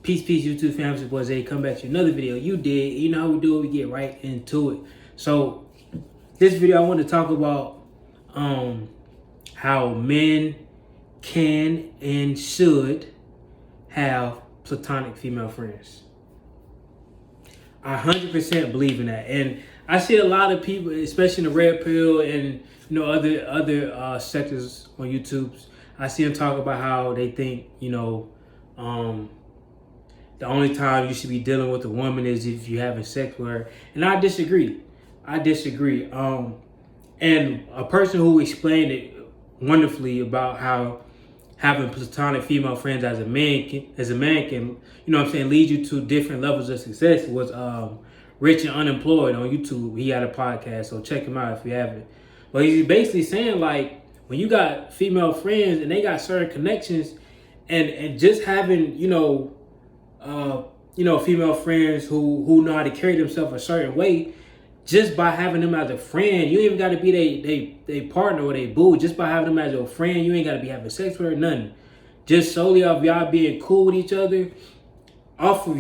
Peace, peace, YouTube fam. It's your boy Zay. Come back to another video. You did. You know how we do it. We get right into it. So, this video I want to talk about how men can and should have platonic female friends. I 100% believe in that, and I see a lot of people, especially in the red pill and other sectors on YouTube. I see them talk about how they think the only time you should be dealing with a woman is if you're having sex with her, and I disagree. And a person who explained it wonderfully about how having platonic female friends as a man can, lead you to different levels of success was Rich and Unemployed on YouTube. He had a podcast, so check him out if you haven't. But he's basically saying, like, when you got female friends and they got certain connections, and just having female friends who know how to carry themselves a certain way, just by having them as a friend, you ain't even got to be they partner or they boo. Just by having them as your friend, you ain't got to be having sex with her, nothing. Just solely off y'all being cool with each other, off of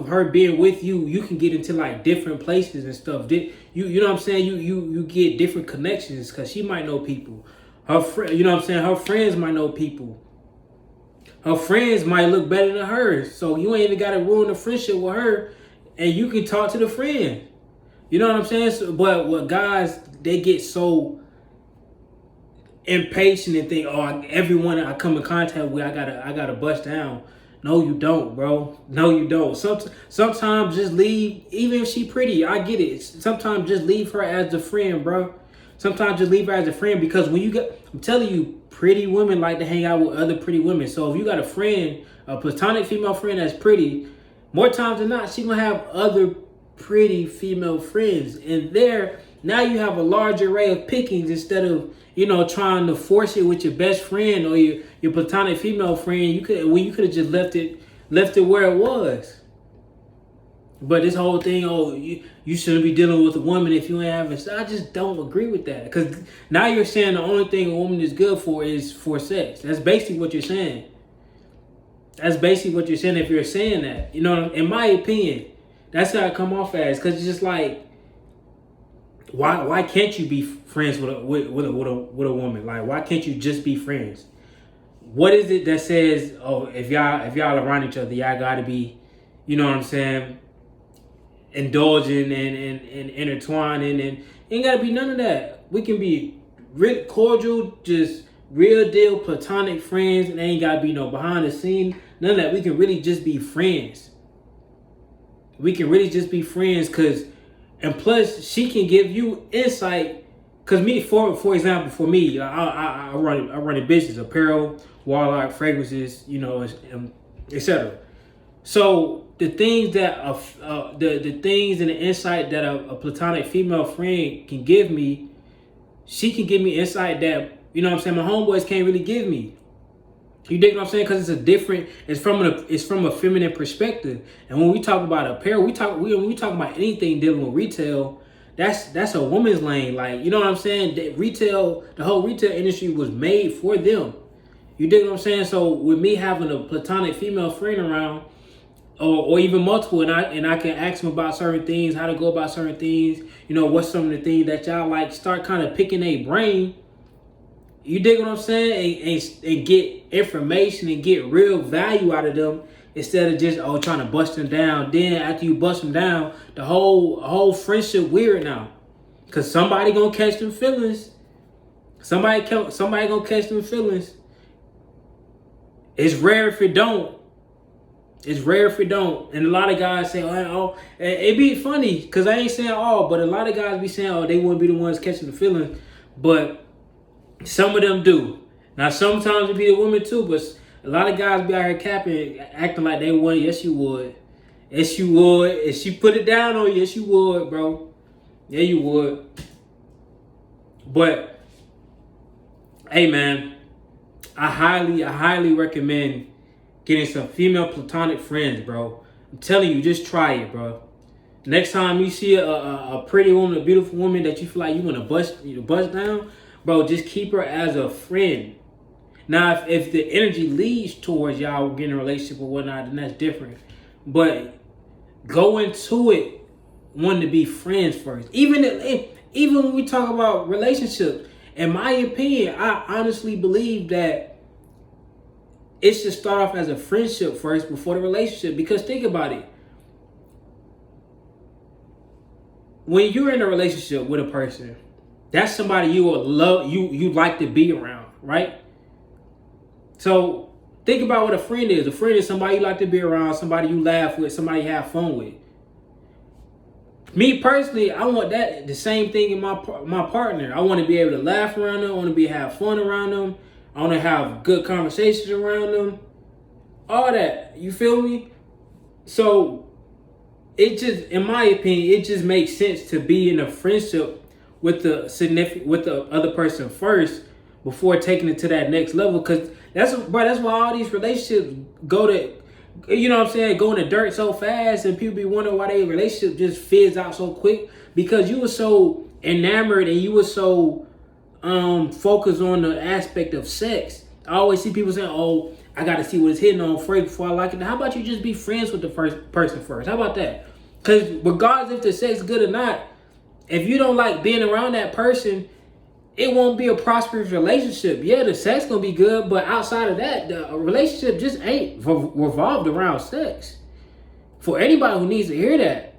her being with you, you can get into like different places and stuff. You know what I'm saying? You get different connections because she might know people. Her her friends might know people. Her friends might look better than hers, so you ain't even got to ruin the friendship with her, and you can talk to the friend. You know what I'm saying? So, but what guys, they get so impatient and think, oh, everyone I come in contact with, I gotta bust down. No, you don't, bro. No, you don't. Sometimes just leave, even if she pretty. I get it. Sometimes just leave her as a friend, bro. Sometimes just leave her as a friend, because when you get, I'm telling you, pretty women like to hang out with other pretty women. So if you got a friend, a platonic female friend that's pretty, more times than not, she gonna have other pretty female friends. And there, now you have a large array of pickings instead of, trying to force it with your best friend or your platonic female friend. You could have just left it where it was. But this whole thing, you shouldn't be dealing with a woman if you ain't having sex. I just don't agree with that. Because now you're saying the only thing a woman is good for is for sex. That's basically what you're saying. That's basically what you're saying if you're saying that. In my opinion, that's how I come off as. Because it's just like, why can't you be friends with a woman? Like, why can't you just be friends? What is it that says, if y'all around each other, y'all gotta be, indulging and intertwining, and ain't gotta be none of that. We can be real cordial, just real deal platonic friends, and ain't gotta be no behind the scene, none of that. We can really just be friends. And plus she can give you insight. Cause for example, for me, I run a business, apparel, wall art, fragrances, etc. So the things that the things and the insight that a platonic female friend can give me, she can give me insight that my homeboys can't really give me. You dig what I'm saying? Because it's from a feminine perspective. And when we talk about apparel, when we talk about anything dealing with retail, that's a woman's lane. Like, you know what I'm saying? The whole retail industry was made for them. You dig what I'm saying? So with me having a platonic female friend around, or even multiple, and I can ask them about certain things, how to go about certain things, what's some of the things that y'all like, start kind of picking their brain. You dig what I'm saying? And get information and get real value out of them, instead of just trying to bust them down. Then after you bust them down, the whole friendship weird now, cause somebody gonna catch them feelings. Somebody gonna catch them feelings. It's rare if it don't. And a lot of guys say, it be funny, cause I ain't saying all, but a lot of guys be saying, they wouldn't be the ones catching the feelings, but some of them do. Now, sometimes it be the women too, but a lot of guys be out here capping, acting like they would. Yes, you would. Yes, you would. If she put it down on you, yes, you would, bro. Yeah, you would. But, hey, man, I highly recommend getting some female platonic friends, bro. I'm telling you, just try it, bro. Next time you see a pretty woman, a beautiful woman that you feel like you want to bust down, bro, just keep her as a friend. Now, if the energy leads towards y'all getting a relationship or whatnot, then that's different. But go into it wanting to be friends first. Even when we talk about relationships, in my opinion, I honestly believe that it should start off as a friendship first before the relationship. Because think about it. When you're in a relationship with a person, that's somebody you will love, you like to be around, right? So think about what a friend is. A friend is somebody you like to be around, somebody you laugh with, somebody you have fun with. Me personally, I want that the same thing in my partner. I want to be able to laugh around them. I want to have fun around them. I want to have good conversations around them. All that. You feel me? So it just, in my opinion, it just makes sense to be in a friendship with the other person first before taking it to that next level. Cause that's why all these relationships go to, you know what I'm saying, go in the dirt so fast, and people be wondering why their relationship just fizzes out so quick, because you were so enamored and you were so focused on the aspect of sex. I always see people saying, "Oh, I got to see what it's hitting on first before I like it." How about you just be friends with the first person first? How about that? Because regardless if the sex is good or not, if you don't like being around that person, it won't be a prosperous relationship. Yeah, the sex gonna be good, but outside of that, the relationship just ain't revolved around sex. For anybody who needs to hear that,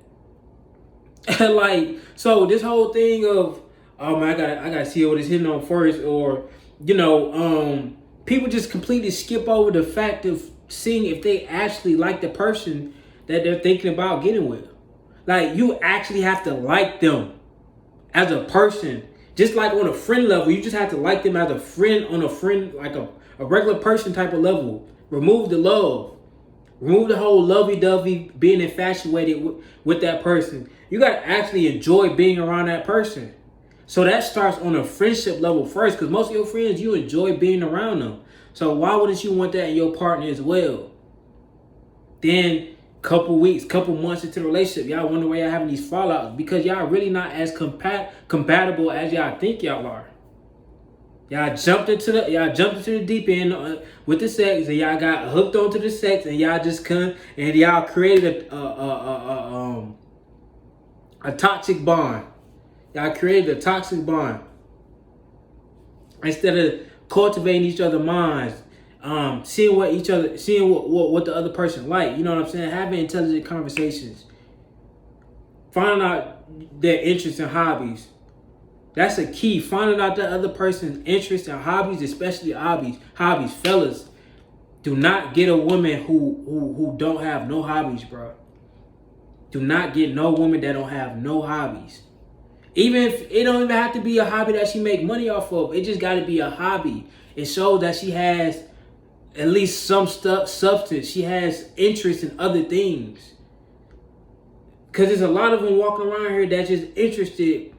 like, so this whole thing of, oh man, I gotta see what it's hitting on first, or people just completely skip over the fact of seeing if they actually like the person that they're thinking about getting with. Like, you actually have to like them as a person. Just like on a friend level, you just have to like them as a friend, on a friend, like a regular person type of level. Remove the love. Remove the whole lovey-dovey, being infatuated with that person. You got to actually enjoy being around that person. So that starts on a friendship level first, because most of your friends, you enjoy being around them. So why wouldn't you want that in your partner as well? Then couple weeks, couple months into the relationship, y'all wonder why y'all having these fallouts, because y'all really not as compatible as y'all think y'all are. Y'all jumped into the deep end with the sex, and y'all got hooked onto the sex, and y'all just couldn't, and y'all created a toxic bond. Y'all created a toxic bond instead of cultivating each other's minds. Seeing what the other person like, you know what I'm saying? Having intelligent conversations. Finding out their interests and hobbies. That's a key. Finding out the other person's interests and hobbies, especially hobbies. Fellas, do not get a woman who don't have no hobbies, bro. Do not get no woman that don't have no hobbies. Even if it don't even have to be a hobby that she make money off of. It just got to be a hobby. It shows that she has at least some substance. She has interest in other things. Because there's a lot of them walking around here that's just interested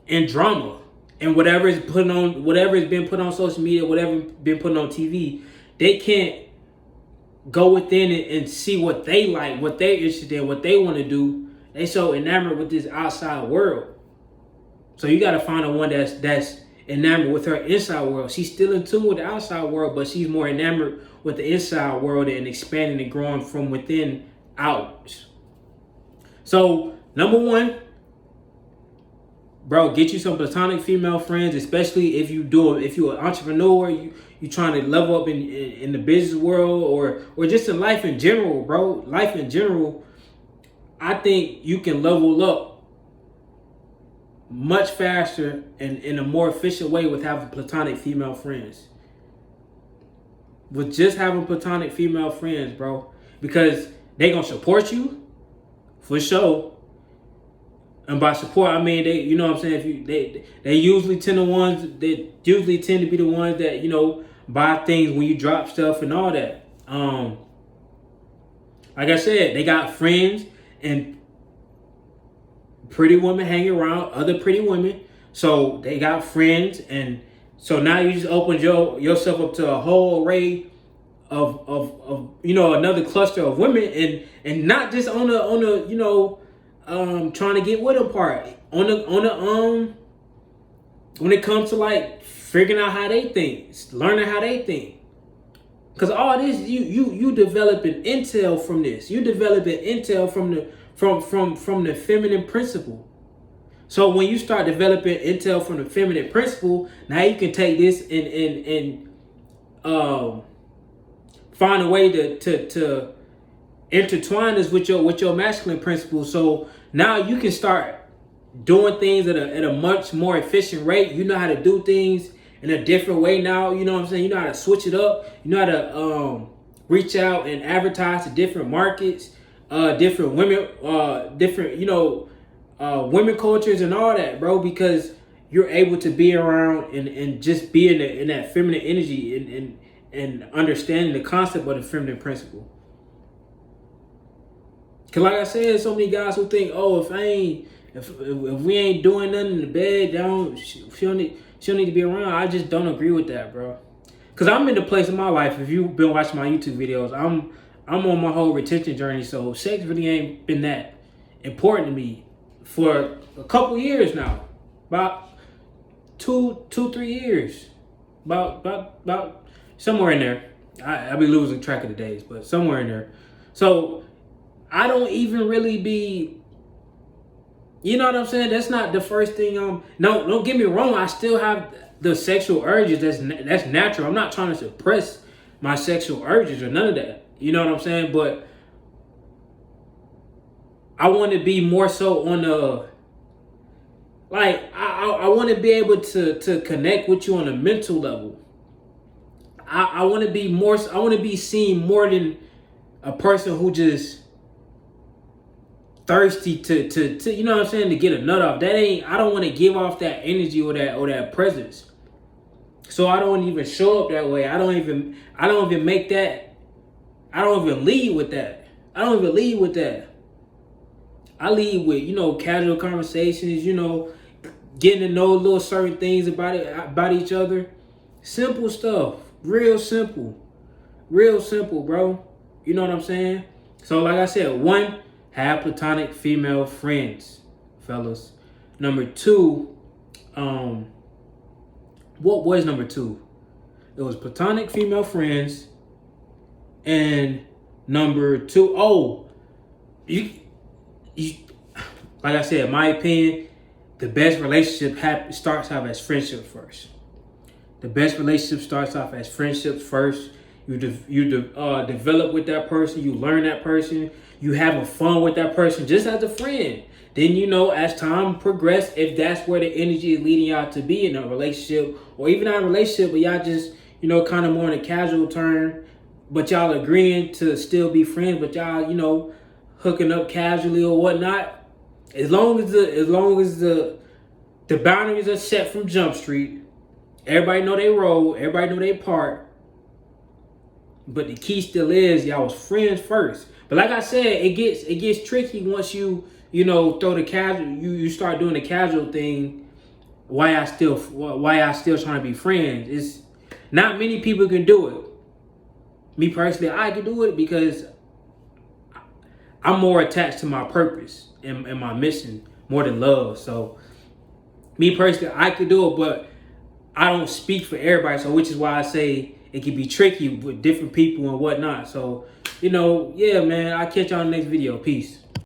in drama and whatever is been put on social media, whatever been put on TV. They can't go within and see what they like, what they're interested in, what they want to do. They so enamored with this outside world. So you got to find a one that's enamored with her inside world. She's still in tune with the outside world, but she's more enamored with the inside world and expanding and growing from within out. So, number one, bro, get you some platonic female friends, especially if you're an entrepreneur, you trying to level up in the business world or just in life in general, bro. Life in general, I think you can level up much faster and in a more efficient way with having platonic female friends. With just having platonic female friends, bro. Because they gonna support you, for sure. And by support, I mean they, you know what I'm saying, they usually tend to be the ones that, buy things when you drop stuff and all that. Like I said, they got friends and pretty women hanging around other pretty women. So they got friends, and so now you just opened yourself up to a whole array of another cluster of women, and not just on the trying to get with them part. When it comes to like figuring out how they think, learning how they think. Because all this, you developing intel from this. You developing intel from the feminine principle. So when you start developing intel from the feminine principle, now you can take this and find a way to intertwine this with your masculine principle. So now you can start doing things at a much more efficient rate. You know how to do things in a different way now. You know what I'm saying? You know how to switch it up. You know how to reach out and advertise to different markets, different women, different, women cultures and all that, bro, because you're able to be around and just be in that feminine energy and understanding the concept of the feminine principle. Cause like I said, so many guys who think, oh, if we ain't doing nothing in the bed, she don't need to be around. I just don't agree with that, bro. Cause I'm in the place in my life. If you've been watching my YouTube videos, I'm on my whole retention journey. So sex really ain't been that important to me for a couple years now. About 3 years. About somewhere in there. I'll be losing track of the days, but somewhere in there. So I don't even really be, you know what I'm saying? That's not the first thing. No, don't get me wrong. I still have the sexual urges. That's natural. I'm not trying to suppress my sexual urges or none of that. You know what I'm saying? But I want to be more so on the, like, I want to be able to connect with you on a mental level. I want to be more. I want to be seen more than a person who just thirsty to you know what I'm saying, to get a nut off. That ain't, I don't want to give off that energy or that presence. So I don't even show up that way. I don't even make that. I don't even lead with that. I lead with, casual conversations, getting to know little certain things about each other. Simple stuff. Real simple, bro. You know what I'm saying? So like I said, 1, have platonic female friends, fellas. Number 2, what was number 2? It was platonic female friends. And number 2, you like I said, in my opinion, the best relationship starts off as friendship first. The best relationship starts off as friendships first. You develop with that person. You learn that person. You having fun with that person just as a friend. Then, as time progresses, if that's where the energy is leading y'all to be in a relationship, or even not a relationship, but y'all just, kind of more in a casual term, but y'all agreeing to still be friends, but y'all, hooking up casually or whatnot. As long as the boundaries are set from Jump Street, everybody know they role, everybody know they part. But the key still is y'all was friends first. But like I said, it gets tricky once you throw the casual, you start doing the casual thing. Why I still trying to be friends? It's not many people can do it. Me personally, I can do it because I'm more attached to my purpose and my mission more than love. So me personally, I could do it, but I don't speak for everybody. So which is why I say it can be tricky with different people and whatnot. So, yeah, man, I'll catch y'all in the next video. Peace.